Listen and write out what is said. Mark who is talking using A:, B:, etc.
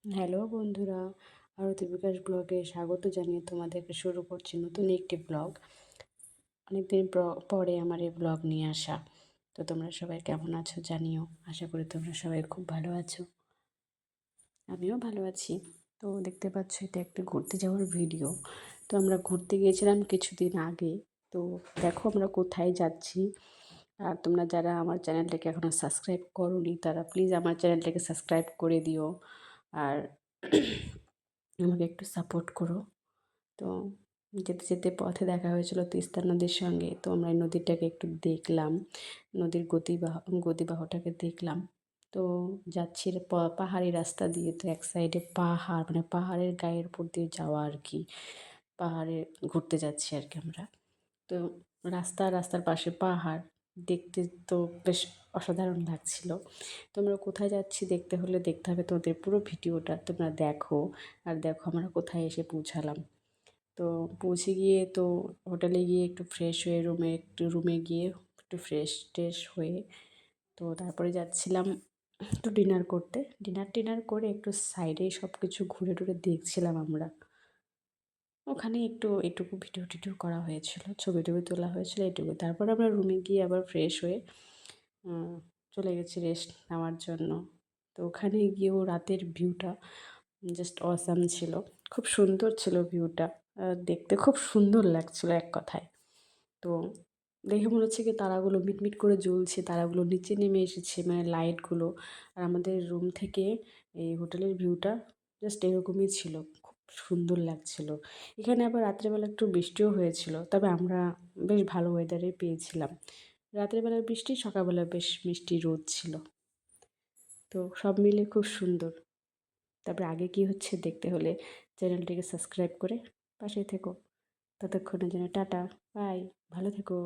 A: Hello বন্ধুরা, আরতি বিকাশ ব্লগে স্বাগত জানিয়ে তোমাদেরকে শুরু করছি নতুন একটি ব্লগ। অনেকদিন পরে আমার এই ব্লগ নিয়ে আসা। তো তোমরা সবাই কেমন আছো জানিও। আশা করি তোমরা সবাই খুব ভালো আছো, আমিও ভালো আছি। তো দেখতে পাচ্ছ এটা একটা ঘুরতে যাওয়ার ভিডিও। তো আমরা ঘুরতে গিয়েছিলাম কিছুদিন আগে। তো দেখো আমরা কোথায় যাচ্ছি। আর তোমরা যারা আমার চ্যানেলটাকে এখনও সাবস্ক্রাইব করোনি তারা প্লিজ আমার চ্যানেলটাকে সাবস্ক্রাইব করে দিও। আর আমাকে একটু সাপোর্ট করো। তো যেতে যেতে পথে দেখা হয়েছিল তিস্তা নদীর সঙ্গে। তো আমরা এই নদীটাকে একটু দেখলাম, নদীর গতিবাহটাকে দেখলাম। তো যাচ্ছি পাহাড়ি রাস্তা দিয়ে। তো এক সাইডে পাহাড়, মানে পাহাড়ের গায়ের উপর দিয়ে যাওয়া আর কি। পাহাড়ে ঘুরতে যাচ্ছি আর কি আমরা। তো রাস্তার পাশে পাহাড় দেখতে তো বেশ অসাধারণ লাগছিল। তো আমরা কোথায় যাচ্ছি দেখতে হলে দেখতে হবে তোমাদের পুরো ভিডিওটা, তোমরা দেখো। আর দেখো আমরা কোথায় এসে পৌঁছালাম। তো পৌঁছে গিয়ে তো হোটেলে গিয়ে একটু ফ্রেশ হয়ে রুমে গিয়ে একটু ফ্রেশ ট্রেশ হয়ে তো তারপরে যাচ্ছিলাম একটু ডিনার করতে। ডিনার করে একটু সাইডে সব কিছু ঘুরে টুরে দেখছিলাম আমরা। ওখানে একটু এটুকু ভিডিও টিডিও করা হয়েছিল, ছবি টবি তোলা হয়েছিল এটুকু। তারপর আমরা রুমে গিয়ে আবার ফ্রেশ হয়ে চলে গেছি রেস্ট নেওয়ার জন্য। তো ওখানে গিয়েও রাতের ভিউটা জাস্ট অসাম ছিল, খুব সুন্দর ছিল ভিউটা। দেখতে খুব সুন্দর লাগছিল এক কথায়। তো দেখে মনে হচ্ছে কি তারাগুলো মিটমিট করে জ্বলছে, তারাগুলো নিচে নেমে এসেছে, মানে লাইটগুলো। আর আমাদের রুম থেকে এই হোটেলের ভিউটা জাস্ট এরকমই ছিল, খুব সুন্দর লাগছিল। এখানে আবার রাত্রেবেলা একটু বৃষ্টিও হয়েছিল, তবে আমরা বেশ ভালো ওয়েদারে পেয়েছিলাম। রাতের বেলা বৃষ্টি, সকালবেলা বেশ মিষ্টি রোদ ছিল। তো সব মিলে খুব সুন্দর। তারপরে আগে কি হচ্ছে দেখতে হলে চ্যানেলটিকে সাবস্ক্রাইব করে পাশে থেকো। ততক্ষণের জন্য টাটা, বাই, ভালো থেকো।